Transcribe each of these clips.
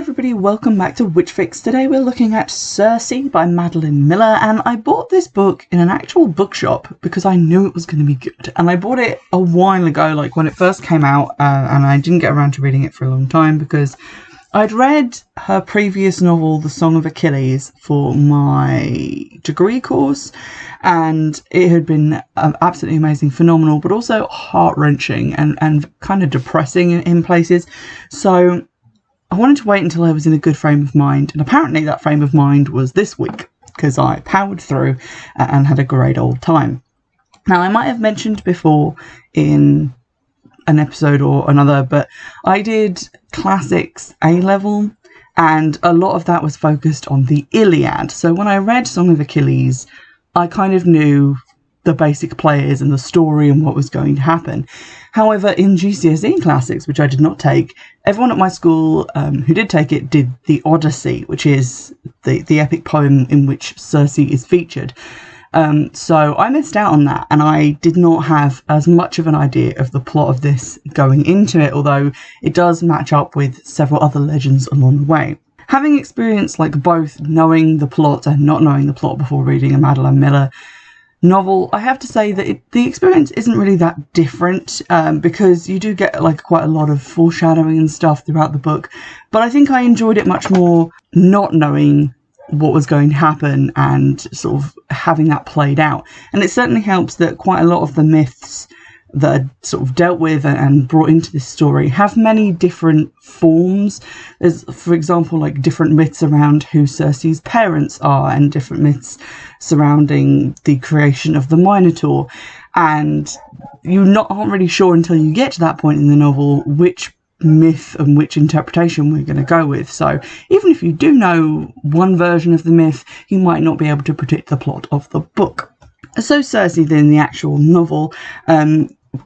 everybody, welcome back to Witchfix. Today we're looking at Circe by Madeline Miller, and I bought this book in an actual bookshop because I knew it was going to be good. And I bought it a while ago, like when it first came out, and I didn't get around to reading it for a long time because I'd read her previous novel, The Song of Achilles, for my degree course, and it had been absolutely amazing, phenomenal, but also heart-wrenching and kind of depressing in places. So I wanted to wait until I was in a good frame of mind, and apparently that frame of mind was this week because I powered through and had a great old time. Now, I might have mentioned before in an episode or another, but I did classics A-level, and a lot of that was focused on the Iliad. So when I read Song of Achilles, I kind of knew the basic players and the story and what was going to happen. However, in GCSE classics, which I did not take, everyone at my school who did take it did the Odyssey, which is the epic poem in which Circe is featured. So I missed out on that, and I did not have as much of an idea of the plot of this going into it, although it does match up with several other legends along the way. Having experienced like both knowing the plot and not knowing the plot before reading a Madeline Miller novel, I have to say that the experience isn't really that different, because you do get like quite a lot of foreshadowing and stuff throughout the book, but I think I enjoyed it much more not knowing what was going to happen and sort of having that played out. And it certainly helps that quite a lot of the myths that are sort of dealt with and brought into this story have many different forms. There's, for example, like different myths around who Circe's parents are, and different myths surrounding the creation of the Minotaur. And aren't really sure until you get to that point in the novel which myth and which interpretation we're going to go with. So even if you do know one version of the myth, you might not be able to predict the plot of the book. So Circe, then, the actual novel,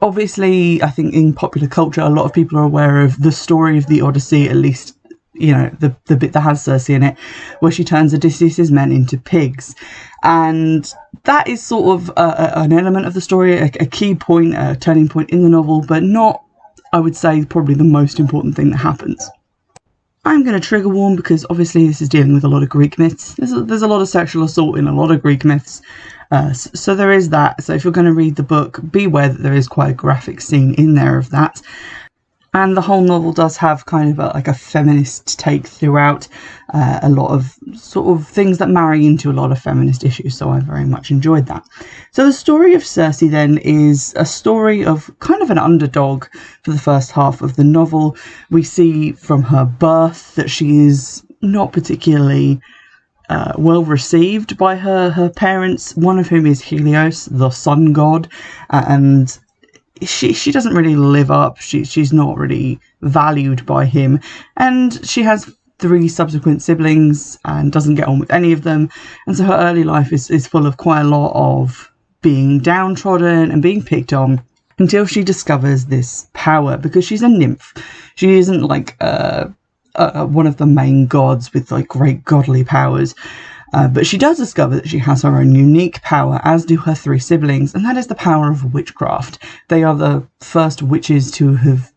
obviously I think in popular culture a lot of people are aware of the story of the Odyssey, at least the bit that has Circe in it, where she turns Odysseus's men into pigs. And that is sort of an element of the story, a key point, a turning point in the novel, but not, I would say, probably the most important thing that happens. I'm going to trigger warn because obviously this is dealing with a lot of Greek myths. There's a lot of sexual assault in a lot of Greek myths. So there is that. So if you're going to read the book, be aware that there is quite a graphic scene in there of that. And the whole novel does have kind of a feminist take throughout, a lot of sort of things that marry into a lot of feminist issues, so I very much enjoyed that. So the story of Circe then is a story of kind of an underdog for the first half of the novel. We see from her birth that she is not particularly well received by her parents, one of whom is Helios, the sun god, and she doesn't really live up. She's not really valued by him, and she has 3 subsequent siblings and doesn't get on with any of them, and so her early life is full of quite a lot of being downtrodden and being picked on until she discovers this power, because she's a nymph. She isn't like one of the main gods with like great godly powers. But she does discover that she has her own unique power, as do her 3 siblings, and that is the power of witchcraft. They are the first witches to have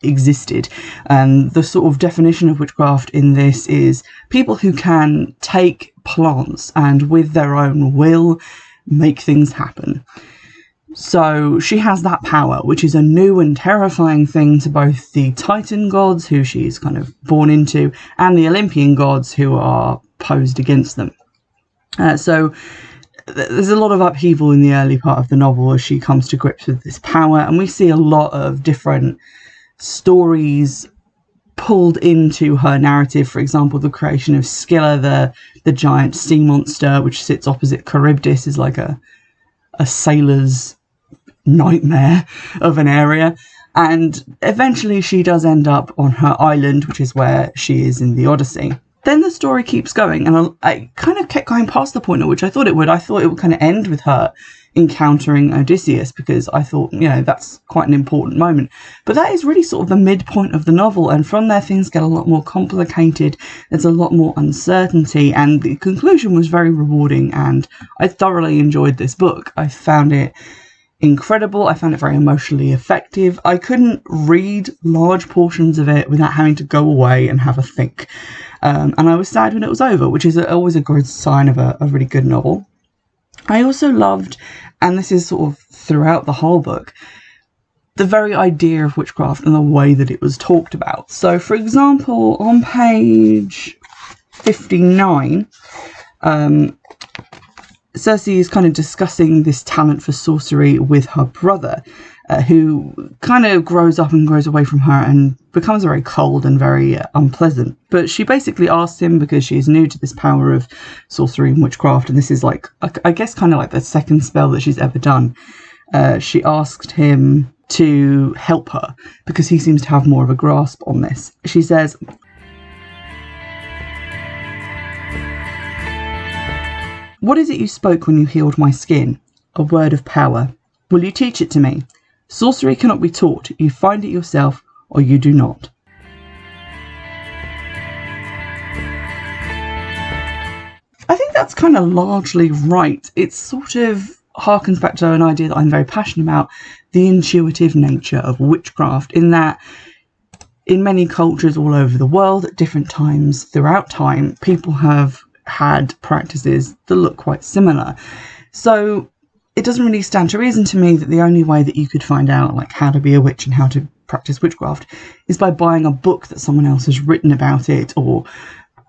existed, and the sort of definition of witchcraft in this is people who can take plants and with their own will make things happen. So she has that power, which is a new and terrifying thing to both the Titan gods, who she's kind of born into, and the Olympian gods, who are posed against them. So there's a lot of upheaval in the early part of the novel as she comes to grips with this power, and we see a lot of different stories pulled into her narrative. For example, the creation of Scylla, the giant sea monster, which sits opposite Charybdis, is like a sailor's nightmare of an area. And eventually she does end up on her island, which is where she is in the Odyssey. Then the story keeps going, and I kind of kept going past the point at which I thought it would. I thought it would kind of end with her encountering Odysseus, because I thought, that's quite an important moment. But that is really sort of the midpoint of the novel, and from there things get a lot more complicated. There's a lot more uncertainty, and the conclusion was very rewarding, and I thoroughly enjoyed this book. I found it incredible. I found it very emotionally effective. I couldn't read large portions of it without having to go away and have a think. And I was sad when it was over, which is always a good sign of a really good novel. I also loved, and this is sort of throughout the whole book, the very idea of witchcraft and the way that it was talked about. So, for example, on page 59, Circe is kind of discussing this talent for sorcery with her brother, who kind of grows up and grows away from her and becomes very cold and very unpleasant. But she basically asks him, because she is new to this power of sorcery and witchcraft, and this is like, I guess, kind of like the second spell that she's ever done. She asked him to help her because he seems to have more of a grasp on this. She says, "What is it you spoke when you healed my skin? A word of power. Will you teach it to me? Sorcery cannot be taught. You find it yourself, or you do not." I think that's kind of largely right. It sort of harkens back to an idea that I'm very passionate about, the intuitive nature of witchcraft, in that in many cultures all over the world at different times throughout time, people have had practices that look quite similar. So it doesn't really stand to reason to me that the only way that you could find out like how to be a witch and how to practice witchcraft is by buying a book that someone else has written about it, or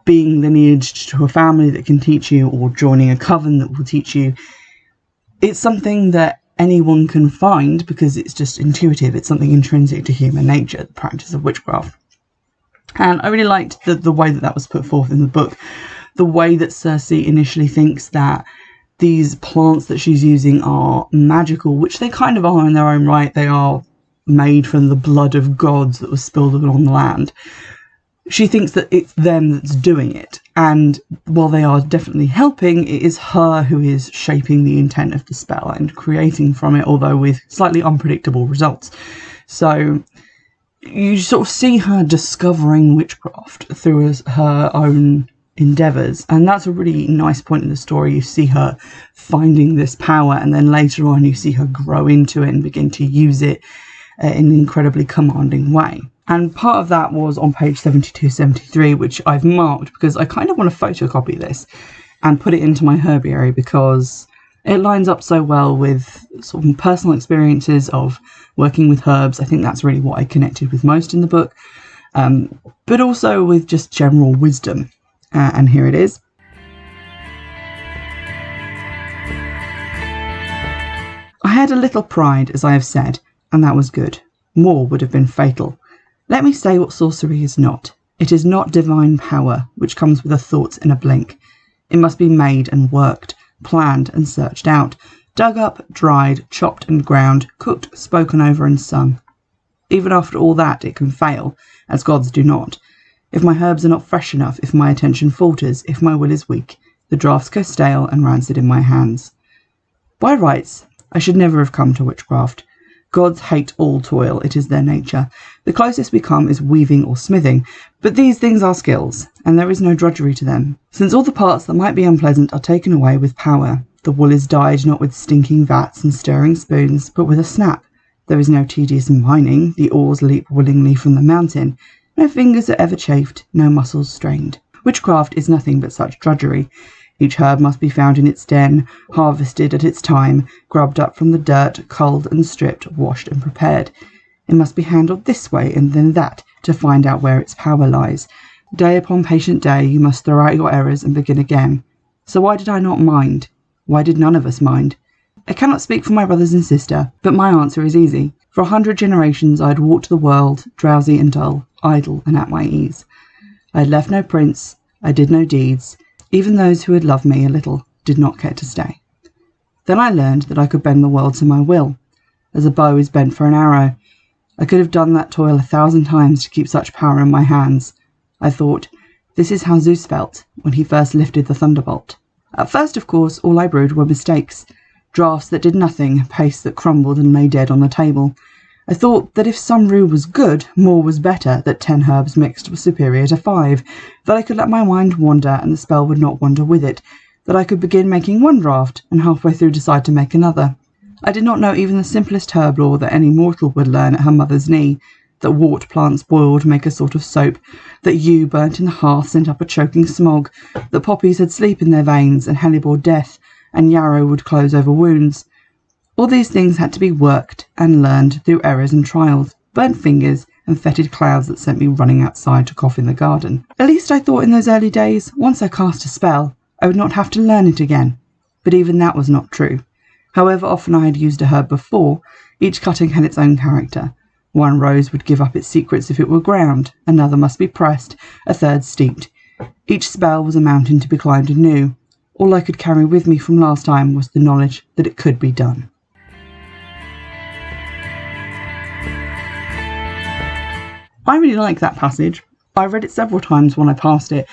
being lineaged to a family that can teach you, or joining a coven that will teach you. It's something that anyone can find because it's just intuitive. It's something intrinsic to human nature, the practice of witchcraft. And I really liked the way that was put forth in the book. The way that Circe initially thinks that these plants that she's using are magical, which they kind of are in their own right. They are made from the blood of gods that was spilled on the land. She thinks that it's them that's doing it. And while they are definitely helping, it is her who is shaping the intent of the spell and creating from it, although with slightly unpredictable results. So you sort of see her discovering witchcraft through her own endeavours, and that's a really nice point in the story. You see her finding this power, and then later on you see her grow into it and begin to use it in an incredibly commanding way. And part of that was on page 72-73, which I've marked because I kind of want to photocopy this and put it into my herbiary because it lines up so well with sort of personal experiences of working with herbs. I think that's really what I connected with most in the book, but also with just general wisdom. And here it is. "I had a little pride, as I have said, and that was good. More would have been fatal. Let me say what sorcery is not. It is not divine power, which comes with a thought in a blink. It must be made and worked, planned and searched out, dug up, dried, chopped and ground, cooked, spoken over and sung. Even after all that it can fail, as gods do not. If my herbs are not fresh enough, if my attention falters, if my will is weak, the draughts go stale and rancid in my hands. By rights, I should never have come to witchcraft. Gods hate all toil, it is their nature. The closest we come is weaving or smithing, but these things are skills, and there is no drudgery to them. Since all the parts that might be unpleasant are taken away with power, the wool is dyed not with stinking vats and stirring spoons, but with a snap. There is no tedious mining, the oars leap willingly from the mountain, no fingers are ever chafed, no muscles strained. Witchcraft is nothing but such drudgery. Each herb must be found in its den, harvested at its time, grubbed up from the dirt, culled and stripped, washed and prepared. It must be handled this way and then that to find out where its power lies. Day upon patient day you must throw out your errors and begin again. So why did I not mind? Why did none of us mind? I cannot speak for my brothers and sister, but my answer is easy. For 100 generations I had walked the world, drowsy and dull, idle and at my ease. I had left no prince, I did no deeds. Even those who had loved me a little did not care to stay. Then I learned that I could bend the world to my will, as a bow is bent for an arrow. I could have done that toil 1,000 times to keep such power in my hands. I thought, this is how Zeus felt when he first lifted the thunderbolt. At first, of course, all I brewed were mistakes, draughts that did nothing, paste that crumbled and lay dead on the table. I thought that if some brew was good, more was better, that 10 herbs mixed was superior to 5, that I could let my mind wander and the spell would not wander with it, that I could begin making one draught and halfway through decide to make another. I did not know even the simplest herb lore that any mortal would learn at her mother's knee, that wort plants boiled make a sort of soap, that yew burnt in the hearth sent up a choking smog, that poppies had sleep in their veins, and hellebore death, and yarrow would close over wounds. All these things had to be worked and learned through errors and trials, burnt fingers, and fetid clouds that sent me running outside to cough in the garden. At least I thought in those early days, once I cast a spell, I would not have to learn it again. But even that was not true. However often I had used a herb before, each cutting had its own character. One rose would give up its secrets if it were ground, another must be pressed, a third steeped. Each spell was a mountain to be climbed anew. All I could carry with me from last time was the knowledge that it could be done. I really like that passage. I read it several times when I passed it,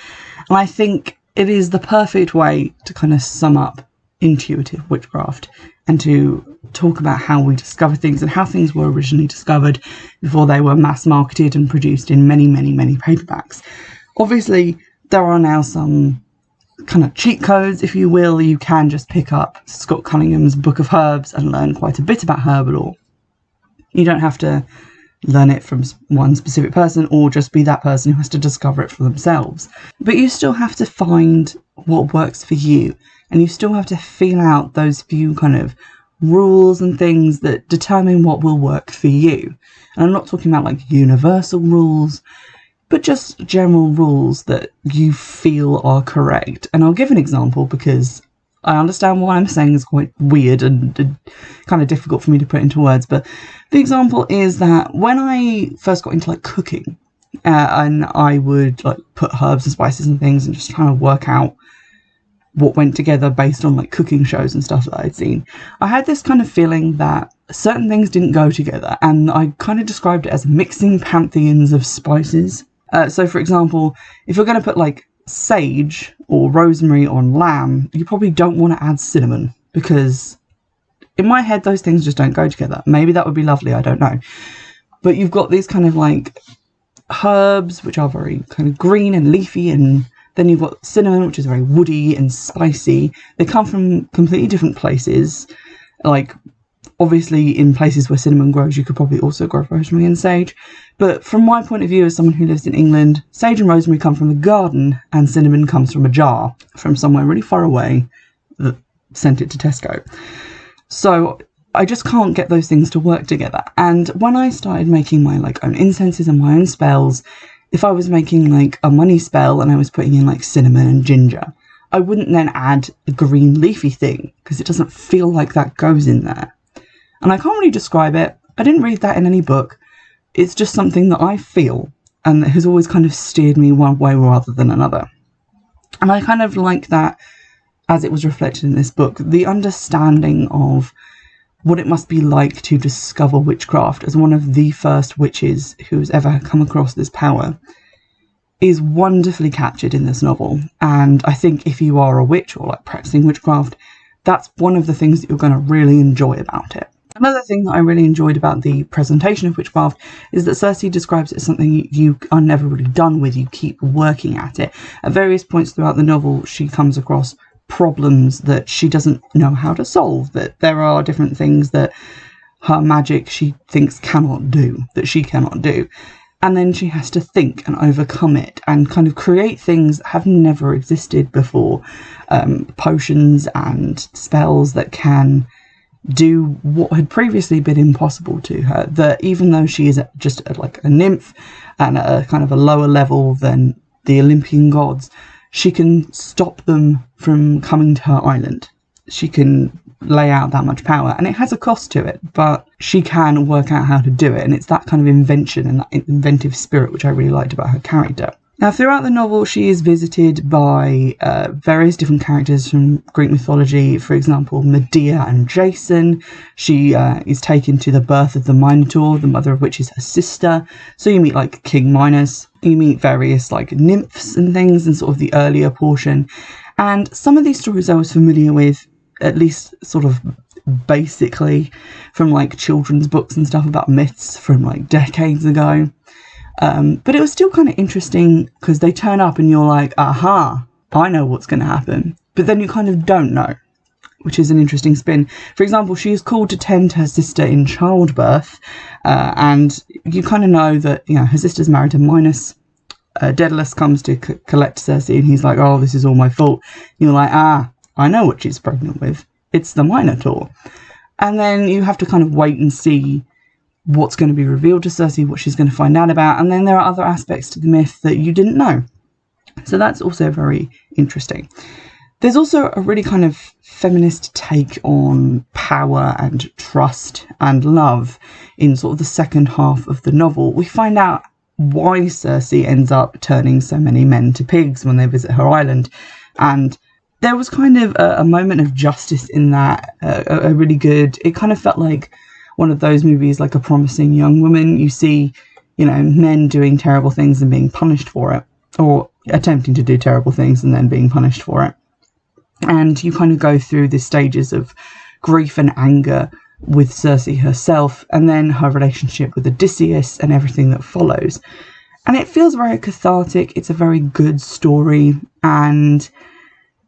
and I think it is the perfect way to kind of sum up intuitive witchcraft and to talk about how we discover things and how things were originally discovered before they were mass marketed and produced in many paperbacks. Obviously, there are now some kind of cheat codes, if you will. You can just pick up Scott Cunningham's Book of Herbs and learn quite a bit about herb lore. You don't have to learn it from one specific person or just be that person who has to discover it for themselves. But you still have to find what works for you, and you still have to feel out those few kind of rules and things that determine what will work for you. And I'm not talking about like universal rules, but just general rules that you feel are correct. And I'll give an example because I understand what I'm saying is quite weird and kind of difficult for me to put into words. But the example is that when I first got into like cooking, and I would like put herbs and spices and things and just try to work out what went together based on like cooking shows and stuff that I'd seen, I had this kind of feeling that certain things didn't go together, and I kind of described it as mixing pantheons of spices. So for example, if you're going to put like sage or rosemary on lamb, you probably don't want to add cinnamon, because in my head those things just don't go together. Maybe that would be lovely, I don't know. But you've got these kind of like herbs which are very kind of green and leafy, and then you've got cinnamon, which is very woody and spicy. They come from completely different places. Like, obviously, in places where cinnamon grows, you could probably also grow rosemary and sage. But from my point of view, as someone who lives in England, sage and rosemary come from the garden, and cinnamon comes from a jar from somewhere really far away that sent it to Tesco. So I just can't get those things to work together. And when I started making my like own incenses and my own spells, if I was making like a money spell and I was putting in like cinnamon and ginger, I wouldn't then add a green leafy thing, because it doesn't feel like that goes in there. And I can't really describe it. I didn't read that in any book. It's just something that I feel and that has always kind of steered me one way rather than another. And I kind of like that as it was reflected in this book, the understanding of what it must be like to discover witchcraft as one of the first witches who's ever come across this power is wonderfully captured in this novel. And I think if you are a witch or like practicing witchcraft, that's one of the things that you're going to really enjoy about it. Another thing that I really enjoyed about the presentation of witchcraft is that Circe describes it as something you are never really done with. You keep working at it. At various points throughout the novel, she comes across problems that she doesn't know how to solve, that there are different things that her magic she thinks cannot do, that she cannot do. And then she has to think and overcome it and kind of create things that have never existed before. Potions and spells that can do what had previously been impossible to her. That even though she is just like a nymph and at a kind of a lower level than the Olympian gods, she can stop them from coming to her island. She can lay out that much power, and it has a cost to it, but she can work out how to do it, and it's that kind of invention and that inventive spirit which I really liked about her character. Now, throughout the novel, she is visited by various different characters from Greek mythology. For example, Medea and Jason. She is taken to the birth of the Minotaur, the mother of which is her sister. So you meet like King Minos. You meet various like nymphs and things in sort of the earlier portion. And some of these stories I was familiar with, at least sort of basically, from like children's books and stuff about myths from like decades ago. But it was still kind of interesting because they turn up and you're like, aha, I know what's going to happen. But then you kind of don't know, which is an interesting spin. For example, she is called to tend her sister in childbirth, and you kind of know that, you know, her sister's married to Minos. Daedalus comes to collect Circe, and he's like, oh, this is all my fault. You're like, I know what she's pregnant with. It's the Minotaur. And then you have to kind of wait and see what's going to be revealed to Circe, what she's going to find out about. And then there are other aspects to the myth that you didn't know. So that's also very interesting. There's also a really kind of feminist take on power and trust and love in sort of the second half of the novel. We find out why Circe ends up turning so many men to pigs when they visit her island. And there was kind of a moment of justice in that, a really good, it kind of felt like one of those movies, like A Promising Young Woman. You see, you know, men doing terrible things and being punished for it, or attempting to do terrible things and then being punished for it. And you kind of go through the stages of grief and anger with Circe herself, and then her relationship with Odysseus and everything that follows. And it feels very cathartic. It's a very good story, and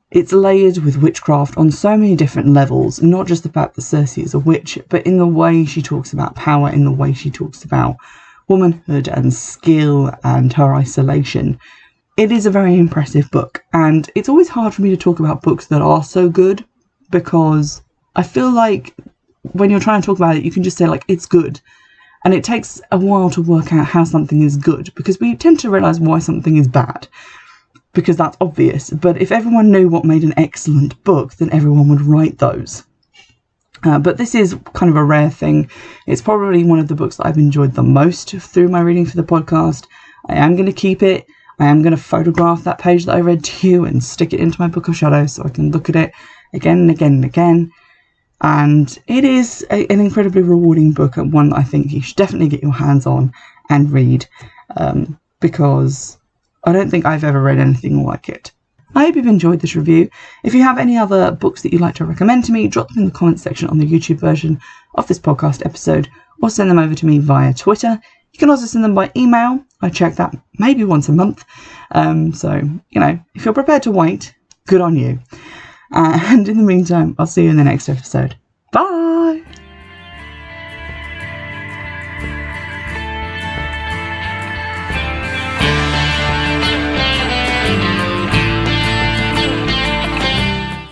it's layered with witchcraft on so many different levels, not just the fact that Circe is a witch, but in the way she talks about power, in the way she talks about womanhood and skill and her isolation. It is a very impressive book, and it's always hard for me to talk about books that are so good, because I feel like when you're trying to talk about it, you can just say, like, it's good. And it takes a while to work out how something is good, because we tend to realise why something is bad, because that's obvious. But if everyone knew what made an excellent book, then everyone would write those. But this is kind of a rare thing. It's probably one of the books that I've enjoyed the most through my reading for the podcast. I am going to keep it. I am going to photograph that page that I read to you and stick it into my book of shadows so I can look at it again and again and again. And it is an incredibly rewarding book, and one that I think you should definitely get your hands on and read, because I don't think I've ever read anything like it. I hope you've enjoyed this review. If you have any other books that you'd like to recommend to me, drop them in the comments section on the YouTube version of this podcast episode, or send them over to me via Twitter. You can also send them by email. I check that maybe once a month. So, you know, if you're prepared to wait, good on you. And in the meantime, I'll see you in the next episode.